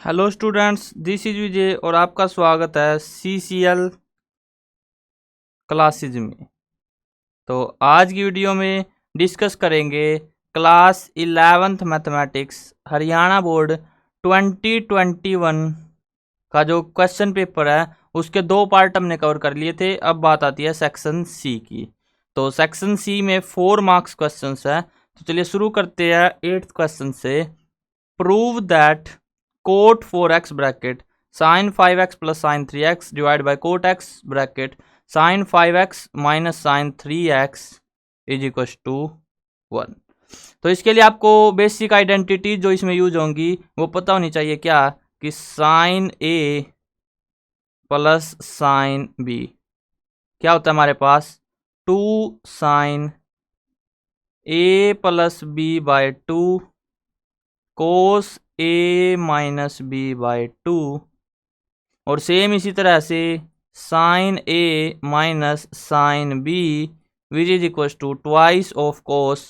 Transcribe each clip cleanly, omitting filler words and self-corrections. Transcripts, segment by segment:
Hello students, this is विजय और आपका स्वागत है CCL क्लासेज में। तो आज की वीडियो में डिस्कस करेंगे class 11th mathematics Haryana board 2021 का जो क्वेश्चन पेपर है उसके दो पार्ट हमने कवर कर लिए थे। अब बात आती है सेक्शन सी की। तो सेक्शन सी में 4 मार्क्स क्वेश्चंस है। तो चलिए शुरू करते हैं 8th क्वेश्चन से। Prove that cot 4x bracket sine 5x plus sine 3x divide by cot x bracket sine 5x minus sine 3x is equal to 1। तो इसके लिए आपको बेसिक आइडेंटिटी जो इसमें यूज होंगी वो पता होनी चाहिए। क्या कि sine a plus sine b क्या होता है हमारे पास 2 sine a plus b by 2 cos a minus B by 2। और सेम इसी तरह से sine a minus sine b which is equal to twice of cos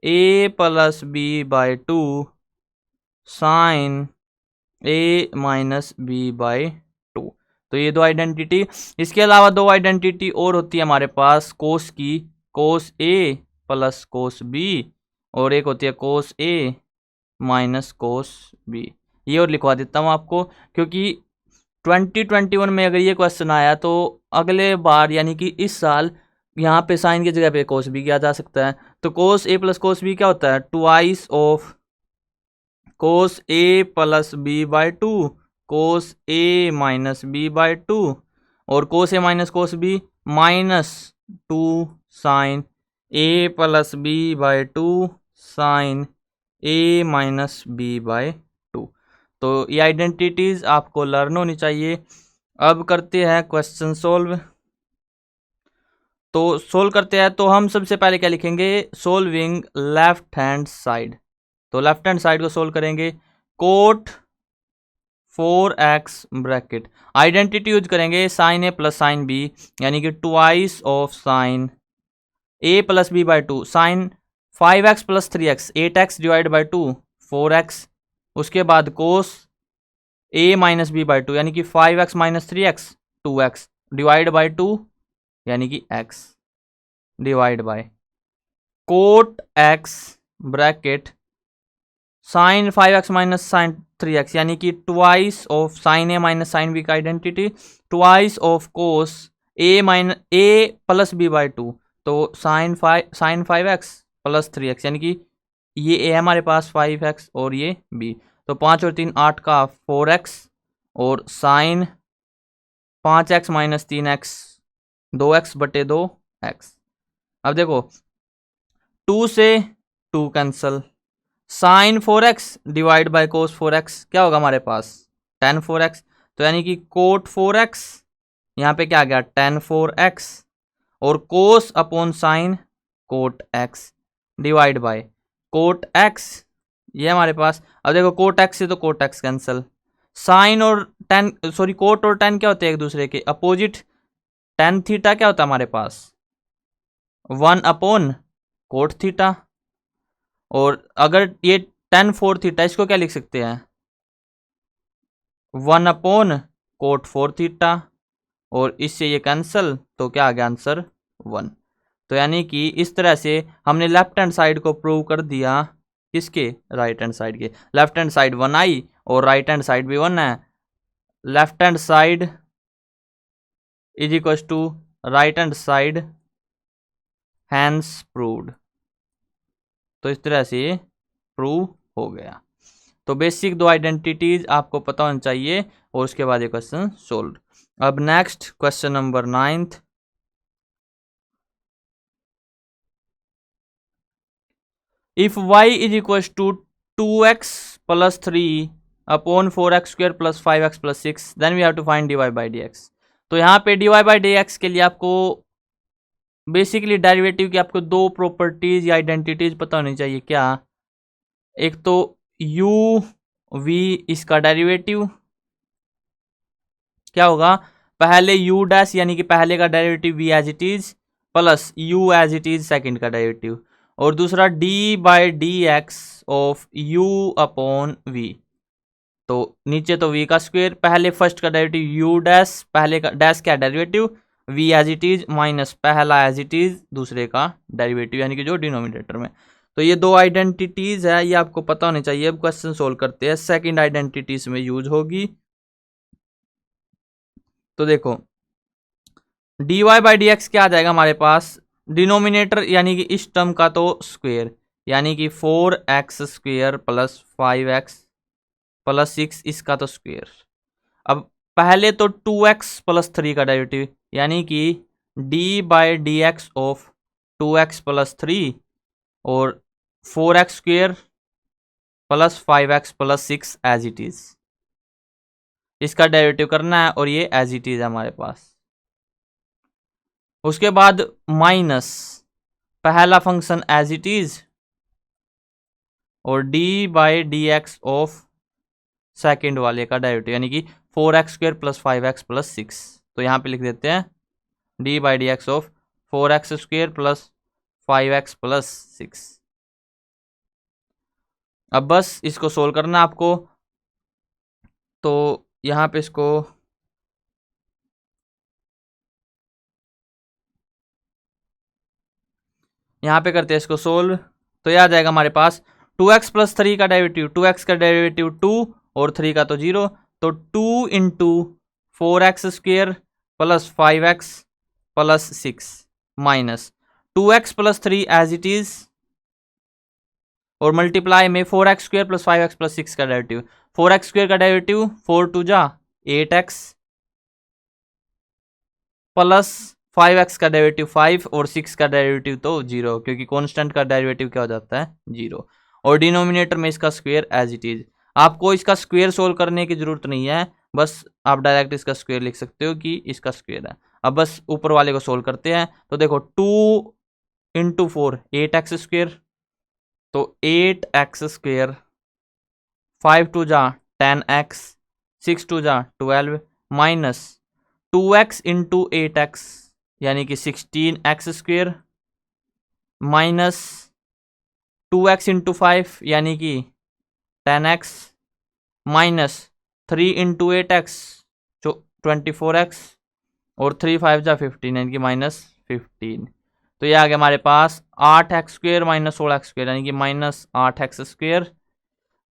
a plus b by 2 sine a minus b by 2। तो ये दो identity. इसके अलावा दो आइडेंटिटी और होती है हमारे पास कोस की, कोस a प्लस कोस b, और एक होती है कोस a माइनस कोस बी। ये और लिखवा देता हूँ आपको, क्योंकि 2021 में अगर ये क्वेश्चन आया तो अगले बार यानी कि इस साल यहाँ पे साइन की जगह पे कोस बी किया जा सकता है। तो कोस ए प्लस कोस बी क्या होता है twice of cos A plus B by 2 cos A minus B by 2, और cos A minus cos B minus 2 sine A plus B by 2 sine a minus B by 2। तो ये identities आपको learn होनी चाहिए। अब करते हैं क्वेश्चन सोल्व। तो सोल्व करते हैं तो हम सबसे पहले क्या लिखेंगे, सोल्विंग लेफ्ट हैंड साइड। तो लेफ्ट हैंड साइड को सोल्व करेंगे। Cot 4x bracket identity use करेंगे sine A plus sine B, यानी कि twice of sine A plus B by 2 sine 5x plus 3x 8x divide by 2 4x। उसके बाद cos a minus B by 2 यानी कि 5x minus 3x 2x divide by 2 यानी कि x divide by cot x bracket sine 5x minus sine 3x यानी कि twice of sine a minus sine b का identity twice of cos a minus a plus b by 2। तो sign 5x plus 3x यानी कि ये a है हमारे पास 5x और ये b। तो 5 और 3 8 का 4x और sign 5x minus 3x 2x बटे 2x। अब देखो 2 से 2 cancel, sine 4x divide by cos 4x क्या होगा हमारे पास tan 4x। तो यानी कि कोट 4x यहाँ पे क्या आ गया tan 4x और cos upon sine cot x divide by cot x ये हमारे पास। अब देखो कोट x से तो कोट x कैंसल, साइन और टेन सॉरी कोट और टेन क्या होते हैं एक दूसरे के अपोजिट। टेन थीटा क्या होता है हमारे पास 1 अपॉन कोट थीटा, और अगर ये टेन 4 थीटा इसको क्या लिख सकते हैं 1 अपॉन कोट 4 थीटा, और इससे ये कैंसल तो क्या आ गया आंसर 1। तो यानी कि इस तरह से हमने लेफ्ट हैंड साइड को प्रूव कर दिया। किसके राइट हैंड साइड के, लेफ्ट हैंड साइड 1 आई और राइट हैंड साइड भी 1 है। Left hand side is equal to right hand side hence proved. तो इस तरह से प्रूव हो गया। तो बेसिक दो आइडेंटिटीज आपको पता होना चाहिए और उसके बाद ये क्वेश्चन सोल्व। अब next question number 9th। If y is equal to 2x plus 3 upon 4x square plus 5x plus 6 then we have to find dy by dx। तो यहाँ पे dy बाई dx के लिए आपको बेसिकली डेरिवेटिव की आपको दो प्रॉपर्टीज या आइडेंटिटीज पता होनी चाहिए। क्या, एक तो u v इसका डेरिवेटिव क्या होगा, पहले u डैश यानी कि पहले का derivative v as it is plus u as it is second का डेरिवेटिव, और दूसरा d by D x of u upon v। तो नीचे तो v का स्क्वायर, पहले फर्स्ट का डेरिवेटिव u डैश, पहले का डैश क्या derivative v as it is minus पहला एज इट इज दूसरे का डेरिवेटिव, यानी कि जो डिनोमिनेटर में। तो ये दो आइडेंटिटीज है, ये आपको पता होनी चाहिए। अब क्वेश्चन सोल्व करते हैं, सेकंड आइडेंटिटी इसमें यूज होगी। तो देखो dy बाई डी एक्स क्या आ जाएगा हमारे पास, डिनोमिनेटर यानी कि इस टर्म का तो स्क्वायर, यानी कि 4x square plus 5x plus 6, इसका तो स्क्वायर। अब पहले तो 2x प्लस 3 का डेरिवेटिव, यानी कि d by D x of 2x plus 3 और 4x square plus 5x plus 6 as it is, इसका डेरिवेटिव करना है और ये एज इट इज है हमारे पास। उसके बाद माइनस पहला फंक्शन एज इट इज और d by D x of second वाले का डेरिवेटिव, यानी कि 4x square plus 5x plus 6। तो यहाँ पे लिख देते हैं d by D x of 4x square plus 5x plus 6। अब बस इसको सोल्व करना आपको। तो यहाँ पे इसको यहाँ पे करते हैं इसको सोल्व। तो यह आ जाएगा हमारे पास 2x प्लस 3 का डेरिवेटिव, 2x का डेरिवेटिव 2 और 3 का तो 0, तो 2 into 4x square plus 5x plus 6 minus 2x plus 3 as it is और मल्टीप्लाई में 4x square plus 5x plus 6 का डेरिवेटिव। 4x स्क्वेयर का डेरिवेटिव 4 टू जा 8x प्लस 5x का डेरिवेटिव 5 और 6 का डेरिवेटिव तो 0, क्योंकि कांस्टेंट का डेरिवेटिव क्या हो जाता है 0, और डिनोमिनेटर में इसका स्क्वायर एज इट इज। आपको इसका स्क्वायर सोल्व करने की जरूरत नहीं है, बस आप डायरेक्ट इसका स्क्वायर लिख सकते हो कि इसका स्क्वायर है। अब बस ऊपर वाले को सोल्व करते हैं। तो देखो 2 इंटू 4 8x स्क्वायर, तो 8x स्क्वायर, 5 टू जा 10x, 6 टू जा 12 माइनस 2x इंटू 8x यानी कि 16x square minus 2x into 5 यानी कि 10x माइनस 3 इंटू 8x जो 24x और 3 5 जा 15 यानी कि माइनस 15। तो ये आ गया हमारे पास 8x square minus 16x square यानी कि minus 8x square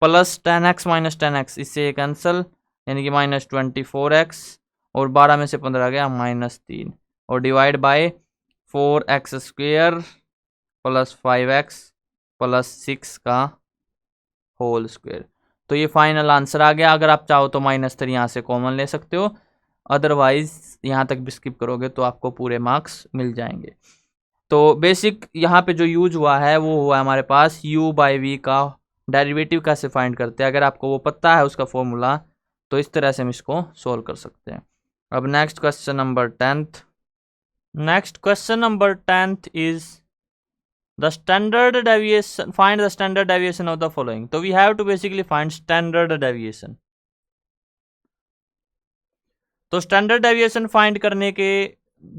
plus 10x minus 10x, इससे कैंसल यानी कि माइनस 24x और 12 में से 15 आ गया माइनस 3 और divide by 4x square plus 5x plus 6 का होल स्क्वेयर। तो ये फाइनल आंसर आ गया। अगर आप चाहो तो -3 यहाँ से कॉमन ले सकते हो, अदरवाइज यहाँ तक भी स्किप करोगे तो आपको पूरे मार्क्स मिल जाएंगे। तो बेसिक यहाँ पे जो यूज हुआ है वो हुआ हमारे पास u बाई वी का डेरिवेटिव कैसे फाइंड करते हैं। अगर आपको वो पता है उसका फॉर्मूला, तो इस तरह से हम इसको सोल्व कर सकते हैं। अब next question number 10th। Next question number 10th is the standard deviation. Find the standard deviation of the following. So we have to basically find standard deviation. तो स्टैंडर्ड डेविएशन फाइंड करने के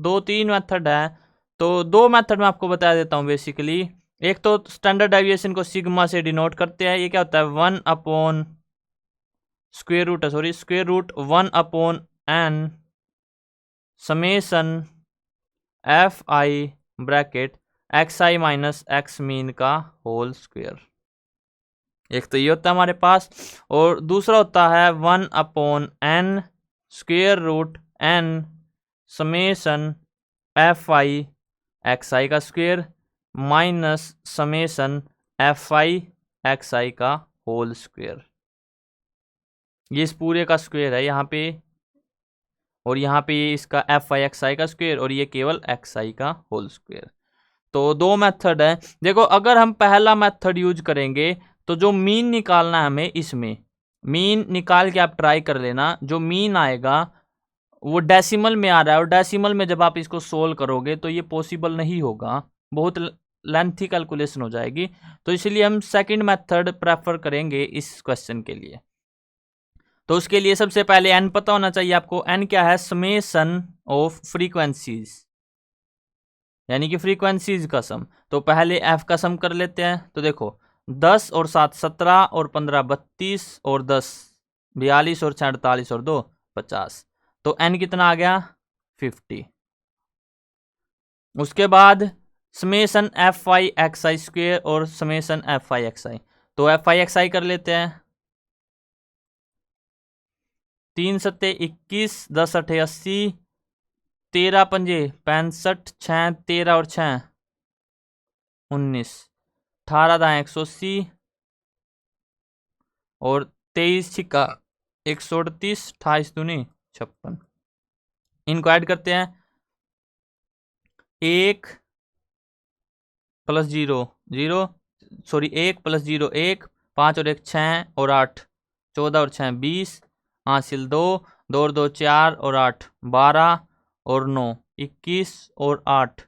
2-3 method है। तो 2 method में आपको बता देता हूँ बेसिकली। एक तो स्टैंडर्ड डेविएशन को सिग्मा से डिनोट करते हैं। ये क्या होता है 1 upon square root 1 upon n summation F I bracket x I minus x mean का होल स्क्वायर। एक तो ये होता है हमारे पास, और दूसरा होता है 1 upon n square root n summation F I x I का square minus summation F I x I का होल स्क्वायर। ये इस पूरे का स्क्वायर है यहाँ पे, और यहाँ पे इसका एफ आई एक्स आई का स्क्वायर और ये केवल एक्स आई का होल स्क्वायर। तो 2 मेथड है। देखो अगर हम पहला मेथड यूज करेंगे तो जो मीन निकालना है हमें, इसमें मीन निकाल के आप ट्राई कर लेना। जो मीन आएगा वो डेसिमल में आ रहा है, और डेसिमल में जब आप इसको सोल्व करोगे तो ये पॉसिबल नहीं होगा, बहुत लेंथी कैलकुलेशन हो जाएगी। तो इसलिए हम सेकंड मेथड प्रेफर करेंगे इस क्वेश्चन के लिए। तो उसके लिए सबसे पहले n पता होना चाहिए आपको। n क्या है समेशन ऑफ फ्रीक्वेंसीज, यानी कि फ्रीक्वेंसीज का सम। तो पहले f का सम कर लेते हैं। तो देखो 10 और 7 17 और 15 32 और 10 42 और 6 48 और 2 50। तो n कितना आ गया 50। उसके बाद summation F I x I square और समेसन एफ आई एक्स आई। तो एफ आई एक्स आई कर लेते हैं। 3 सत्ते 21, 10 अठे 80, 13 पंजे 65, 6 13 और 6 19, 18 दाएं 180 और 23 छिक्का 138, 28 दूनी 56। इनको ऐड करते हैं। 1 प्लस 0 0, सॉरी 1 प्लस 0 1, 5 और 1 6 और 8 14 और 6 20, हासिल 2 2 और 2 4 और 8 12 और 9 21 और 8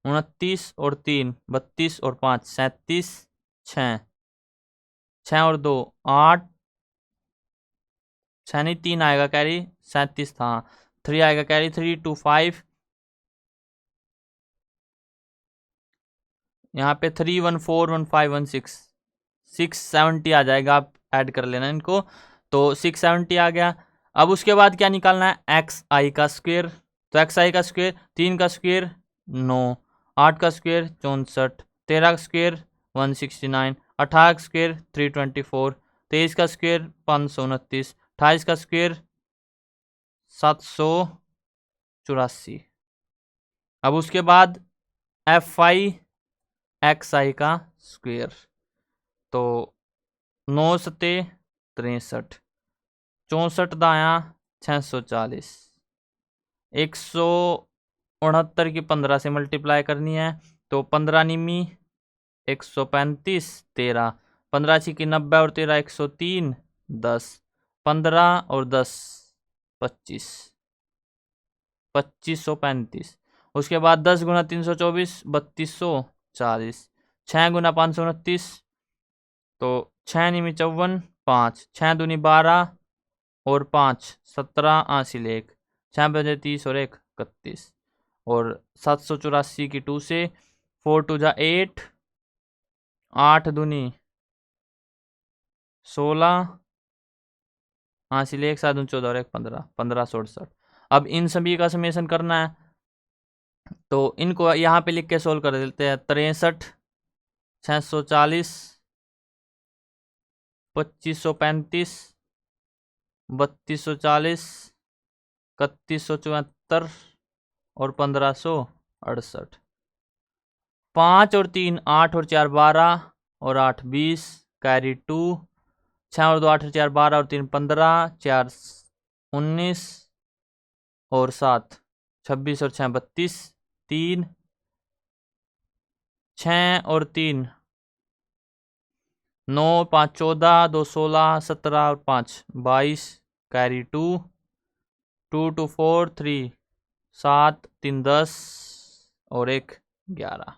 29 और 3 32 और 5 37 6 6 और 2 8 6 नहीं 3 आएगा कैरी 37 था 3 आएगा कैरी 3 2 5 यहाँ पे 3 1 4 1 5 1 6 670 आ जाएगा। आप ऐड कर लेना इनको। तो 670 आ गया। अब उसके बाद क्या निकालना है एक्स आई का स्क्वेयर। तो एक्स आई का स्क्वेयर 3 का स्क्वेयर 9, 8 का स्क्वेयर 64, 13 का स्क्वेयर 169, 18 का स्क्वेयर 324, 23 का स्क्वेयर 529, 28 का स्क्वेयर 784। अब उसके बाद एफ आई एक्स आई का स्क्वेयर। तो 9 सत्ते 63, 64 दाया 640, 169 की 15 से मल्टीप्लाई करनी है। तो 15 निमी 135, 13 15 छिकी 90 और 13 103, 10 15 और 10 25, 2535। उसके बाद 10 गुना 324 3240, 6 गुना 529, तो 6 निमी 54, 5 6 दूनी 12 और 5 17 हासिल 1, 6 बजे 30 और 1 31 और 784 की 2 से 4 2 जा 8, 8 दूनी 16 हासिल 1 7 14 और 1 15 1568। अब इन सभी का समेसन करना है। तो इनको यहाँ पे लिख के सोल्व कर देते हैं। 63 640, 2535, 3240, 3174 और 1568। 5 और 3 8 और 4 12 और 8 20 कैरी 2, 6 और 2 8 और 4 12 और 3 15, 4 19 और 7 26 और 6 32, 3 6 और 3 9 5 14 2 16 17 और 5 22 कैरी 2 2 2 4 3 7 3 10 और 1 11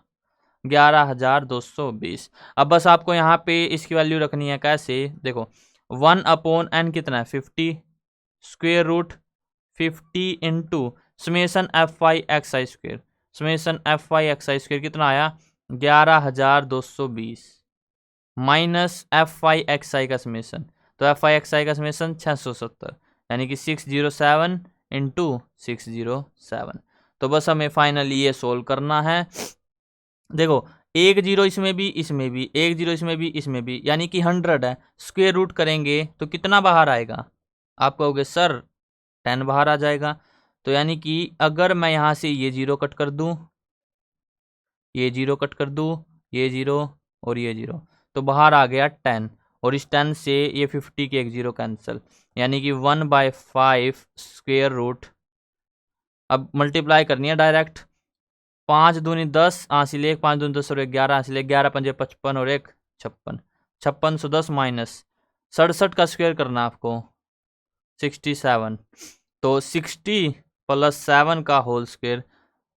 11,220। अब बस आपको यहाँ पे इसकी वैल्यू रखनी है। कैसे देखो 1 अपॉन n कितना है 50, square root 50 into summation F I x I square. Summation F I x I square कितना आया 11,220 minus F I x I का समेसन। तो एफ आई एक्स आई का समेसन 670 यानी कि 607 इंटू 607। तो बस हमें फाइनली ये सोल्व करना है। देखो 1 0 इसमें भी इसमें भी 1 0 इसमें भी इसमें भी यानी कि 100 है। स्क्वेयर रूट करेंगे तो कितना बाहर आएगा। आप कहोगे सर 10 बाहर आ जाएगा। तो यानी कि अगर मैं यहाँ से ये 0 कट कर दूं, ये 0 कट कर दूं, ये 0 और ये 0, तो बाहर आ गया 10 और इस 10 से ये 50 के एक 0 कैंसिल यानी कि 1/5 स्क्वेयर रूट। अब मल्टीप्लाई करनी है डायरेक्ट। 5 दूनी 10 हासिल 1, 5 दूनी 10 और 1 11 हासिल 1, 11 पंजे 55 और 1 56, 5610 माइनस 67 का स्क्वायर करना आपको 67। तो 60 प्लस 7 का होल स्क्वायर,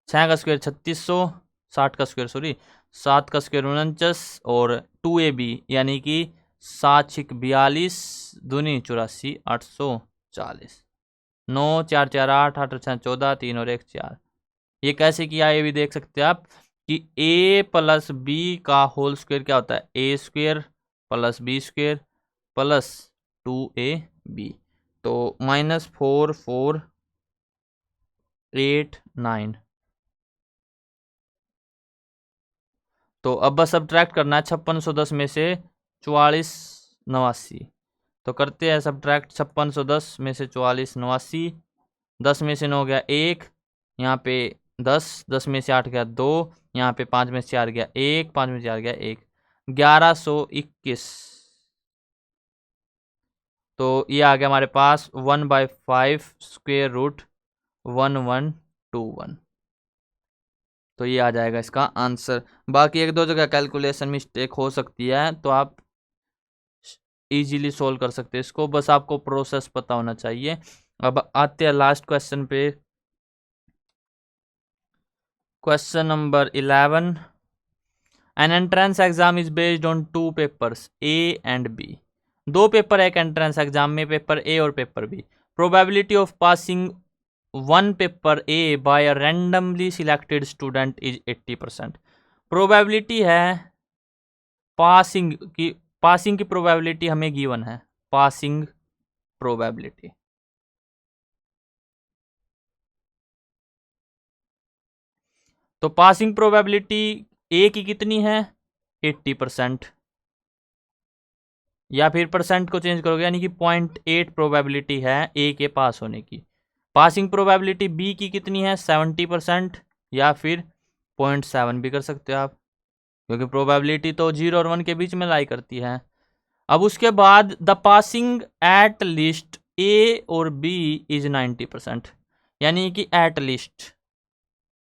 6 का स्क्वायर 3600, 60 का स्क्वायर सॉरी 7 का स्क्वायर 49 और 2ab यानी कि 7 6 42 दूनी 84 840, 9 4 4 8 8 6 14 3 और 1 4। ये कैसे किया ये भी देख सकते हैं आप कि a प्लस बी का होल स्क्वायर क्या होता है a square plus B square plus 2ab। B. तो -4489। तो अब बस सब्ट्रैक्ट करना है 5610 में से 4489। तो करते हैं सब्ट्रैक्ट 5610 में से 4489। 10 में से 9 गया 1, यहाँ पे 10 में से 8 गया 2, यहाँ पे 5 में से 4 गया 1, 5 में से 4 गया 1, 1121। तो ये आ गया हमारे पास 1/5 स्क्वेयर रूट 1121। तो ये आ जाएगा इसका आंसर। बाकी एक दो जगह कैलकुलेशन मिस्टेक हो सकती है, तो आप इजीली सोल्व कर सकते हैं इसको, बस आपको प्रोसेस पता होना चाहिए। अब आते हैं लास्ट क्वेश्चन पे। Question number 11। An entrance exam is based on 2 papers A and B. 2 paper है एक एंट्रेंस एग्जाम में, पेपर ए और paper B. Probability of passing 1 paper A by a randomly selected student is 80%। Probability है passing की probability हमें given है, passing probability. तो passing probability A की कितनी है 80%, या फिर परसेंट को चेंज करोगे यानी कि 0.8 प्रोबेबिलिटी है ए के पास होने की। पासिंग प्रोबेबिलिटी बी की कितनी है 70%, या फिर 0.7 भी कर सकते हो आप, क्योंकि प्रोबेबिलिटी तो 0 और 1 के बीच में लाई करती है। अब उसके बाद the passing at list A और बी इज 90%, यानी कि एट लिस्ट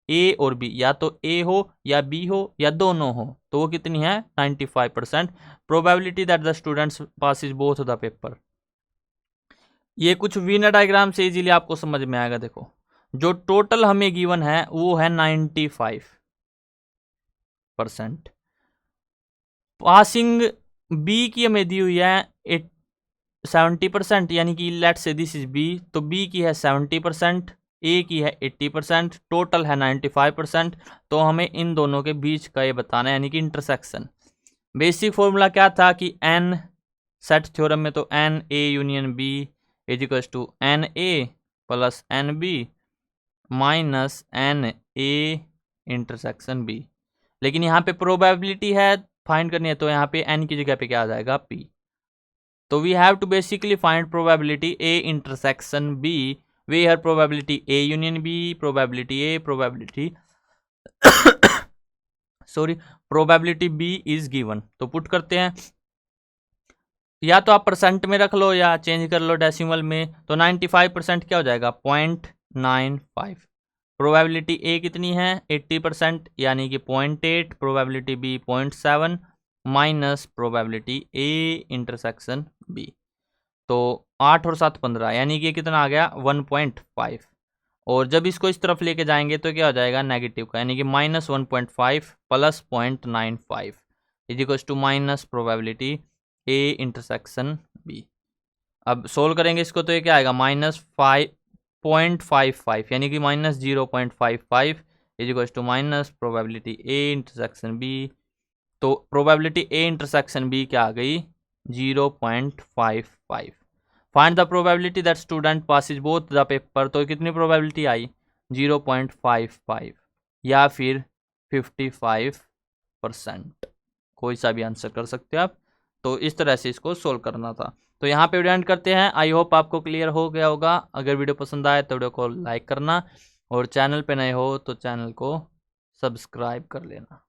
ए और बी, या तो ए हो या बी हो या दोनों हो, तो वो कितनी है 95%। Probability that the students passes both the paper. ये कुछ वीनर डायग्राम से इजीली आपको समझ में आएगा। देखो जो टोटल हमें गिवन है वो है 95%। पासिंग बी की हमें दी हुई है 70%, यानी कि let's say this is B, तो बी की है 70%, ए की है 80%, टोटल है 95%। तो हमें इन दोनों के बीच का ये बताना है, यानी कि इंटरसेक्शन। बेसिक फॉर्मूला क्या था कि एन सेट थ्योरम में, तो N A union B is equal to N A plus N B minus N A intersection B. लेकिन यहाँ पे प्रोबेबिलिटी है फाइंड करनी है, तो यहाँ पे एन की जगह पे क्या आ जाएगा पी। तो we have to basically find probability A intersection B, where probability A union B, probability A, probability sorry probability B is given. तो पुट करते हैं, या तो आप परसेंट में रख लो या चेंज कर लो डेसिमल में। तो 95% क्या हो जाएगा 0.95। प्रोबेबिलिटी ए कितनी है 80%, यानी कि 0.8, probability B 0.7 minus probability A intersection B. तो 8 और 7 15, यानी कि कितना आ गया 1.5। और जब इसको इस तरफ लेके जाएंगे तो क्या हो जाएगा नेगेटिव का, यानी कि -1.5 plus 0.95 is equal to minus probability A intersection B. अब सोल्व करेंगे इसको तो ये क्या आएगा -5.55, यानी कि -0.55 is equal to minus probability A intersection B. तो प्रोबेबिलिटी ए इंटरसेक्शन बी क्या आ गई 0.55। Find the probability that student passes both the paper. तो कितनी प्रोबेबिलिटी आई 0.55 या फिर 55%, कोई सा भी आंसर कर सकते हो आप। तो इस तरह से इसको सोल्व करना था। तो यहाँ पे वीडियो एंड करते हैं। आई होप आपको क्लियर हो गया होगा। अगर वीडियो पसंद आए तो वीडियो को लाइक करना, और चैनल पे नए हो तो चैनल को सब्सक्राइब कर लेना।